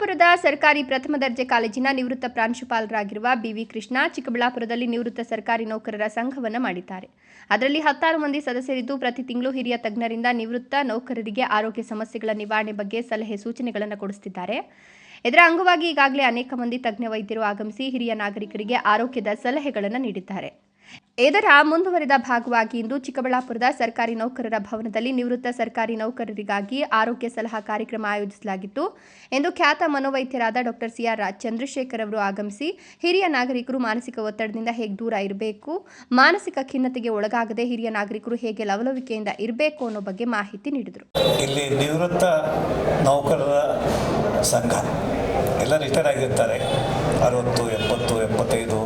ಚಿಕ್ಕಬಳ್ಳಾಪುರದ ಸರ್ಕಾರಿ ಪ್ರಥಮ ದರ್ಜೆ ಕಾಲೇಜಿನ ನಿವೃತ್ತ ಪ್ರಾಂಶುಪಾಲರಾಗಿರುವ ಬಿವಿ ಕೃಷ್ಣ ಚಿಕ್ಕಬಳ್ಳಾಪುರದಲ್ಲಿ ನಿವೃತ್ತ ಸರ್ಕಾರಿ ನೌಕರರ ಸಂಘವನ್ನು ಮಾಡಿದ್ದಾರೆ. ಅದರಲ್ಲಿ 16 ಮಂದಿ ಸದಸ್ಯರಿದ್ದು ಪ್ರತಿ ತಿಂಗಳು ಹಿರಿಯ ತಜ್ಞರಿಂದ ನಿವೃತ್ತ ನೌಕರರಿಗೆ ಆರೋಗ್ಯ ಸಮಸ್ಯೆಗಳ ನಿವಾರಣೆ ಬಗ್ಗೆ ಸಲಹೆ ಸೂಚನೆಗಳನ್ನು ಕೊಡಿಸುತ್ತಿದ್ದಾರೆ. ಇದರ ಅಂಗವಾಗಿ ಈಗಾಗಲೇ ಅನೇಕ ಮಂದಿ ತಜ್ಞ ವೈದ್ಯರು ಆಗಮಿಸಿ ಹಿರಿಯ ನಾಗರಿಕರಿಗೆ ಆರೋಗ್ಯದ ಸಲಹೆಗಳನ್ನು ನೀಡಿದ್ದಾರೆ. ಇದರ ಮುಂದುವರಿದ ಭಾಗವಾಗಿ ಇಂದು ಚಿಕ್ಕಬಳ್ಳಾಪುರದ ಸರ್ಕಾರಿ ನೌಕರರ ಭವನದಲ್ಲಿ ನಿವೃತ್ತ ಸರ್ಕಾರಿ ನೌಕರರಿಗಾಗಿ ಆರೋಗ್ಯ ಸಲಹಾ ಕಾರ್ಯಕ್ರಮ ಆಯೋಜಿಸಲಾಗಿತ್ತು ಎಂದು ಖ್ಯಾತ ಮನೋವೈದ್ಯರಾದ ಡಾಕ್ಟರ್ ಸಿಆರ್ ಚಂದ್ರಶೇಖರ್ ಅವರು ಆಗಮಿಸಿ ಹಿರಿಯ ನಾಗರಿಕರು ಮಾನಸಿಕ ಒತ್ತಡದಿಂದ ಹೇಗೆ ದೂರ ಇರಬೇಕು, ಮಾನಸಿಕ ಖಿನ್ನತೆಗೆ ಒಳಗಾಗದೆ ಹಿರಿಯ ನಾಗರಿಕರು ಹೇಗೆ ಲವಲವಿಕೆಯಿಂದ ಇರಬೇಕು ಅನ್ನೋ ಬಗ್ಗೆ ಮಾಹಿತಿ ನೀಡಿದರು. ಇಲ್ಲಿ ನಿವೃತ್ತ ನೌಕರರ ಸಂಘ ಎಲ್ಲ ರಿಟೈರ್ ಆಗಿರ್ತಾರೆ. 60, 70, 75,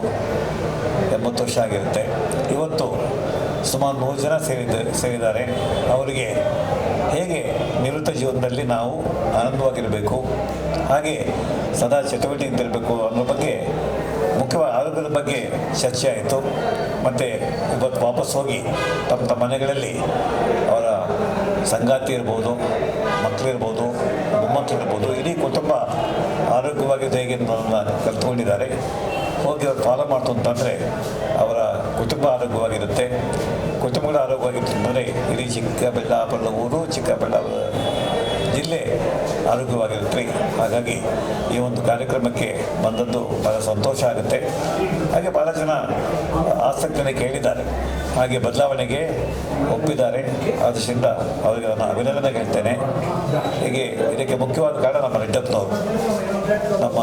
80 ವರ್ಷ ಆಗಿರುತ್ತೆ. ಇವತ್ತು ಸುಮಾರು 100 ಜನ ಸೇರಿದ್ದಾರೆ. ಅವರಿಗೆ ಹೇಗೆ ನಿವೃತ್ತ ಜೀವನದಲ್ಲಿ ನಾವು ಆನಂದವಾಗಿರಬೇಕು, ಹಾಗೆ ಸದಾ ಚಟುವಟಿಕೆಯಿಂದ ಇರಬೇಕು ಅನ್ನೋ ಬಗ್ಗೆ ಮುಖ್ಯವಾಗಿ ಆರೋಗ್ಯದ ಬಗ್ಗೆ ಚರ್ಚೆ ಆಯಿತು. ಮತ್ತು ಇವತ್ತು ವಾಪಸ್ ಹೋಗಿ ತಮ್ಮ ಮನೆಗಳಲ್ಲಿ ಅವರ ಸಂಗಾತಿ ಇರ್ಬೋದು, ಮಕ್ಕಳಿರ್ಬೋದು, ಮೊಮ್ಮಕ್ಕಳಿರ್ಬೋದು, ಇಡೀ ಕುಟುಂಬ ಆರೋಗ್ಯವಾಗಿ ಹೇಗೆ ಅನ್ನೋದನ್ನು ಕಲ್ತ್ಕೊಂಡಿದ್ದಾರೆ. ಹೋಗಿ ಅವ್ರು ಫಾಲೋ ಮಾಡ್ತು ಅಂತಂದರೆ ಅವರ ಕುಟುಂಬ ಆರೋಗ್ಯವಾಗಿರುತ್ತೆ. ಕುಟುಂಬಗಳ ಆರೋಗ್ಯವಾಗಿತ್ತು ಅಂದರೆ ಇಡೀ ಚಿಕ್ಕಬಳ್ಳಾಪುರದ ಊರು, ಚಿಕ್ಕಬಳ್ಳಾಪುರ ಜಿಲ್ಲೆ ಆರೋಗ್ಯವಾಗಿರುತ್ತೆ. ಹಾಗಾಗಿ ಈ ಒಂದು ಕಾರ್ಯಕ್ರಮಕ್ಕೆ ಬಂದದ್ದು ಭಾಳ ಸಂತೋಷ ಆಗುತ್ತೆ. ಹಾಗೆ ಭಾಳ ಜನ ಆಸಕ್ತಿಯನ್ನು ಕೇಳಿದ್ದಾರೆ, ಹಾಗೆ ಬದಲಾವಣೆಗೆ ಒಪ್ಪಿದ್ದಾರೆ. ಆದ್ದರಿಂದ ಅವರಿಗೆ ನಾನು ಅಭಿನಂದನೆ ಹೇಳ್ತೇನೆ. ಹೀಗೆ ಇದಕ್ಕೆ ಮುಖ್ಯವಾದ ಕಾರಣ ನಮ್ಮ ರೆಡ್ಡಪ್ಪನವರು, ನಮ್ಮ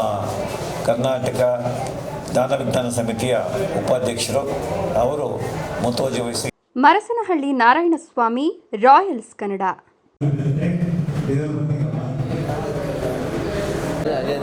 ಕರ್ನಾಟಕ ಜ್ಞಾನ ವಿಜ್ಞಾನ ಸಮಿತಿಯ ಉಪಾಧ್ಯಕ್ಷರು. ಅವರು ಮುತುವರ್ಜಿ ವಹಿಸಿ. ಮರಸನಹಳ್ಳಿ ನಾರಾಯಣಸ್ವಾಮಿ, ರಾಯಲ್ಸ್ ಕನ್ನಡ. ಅದೇ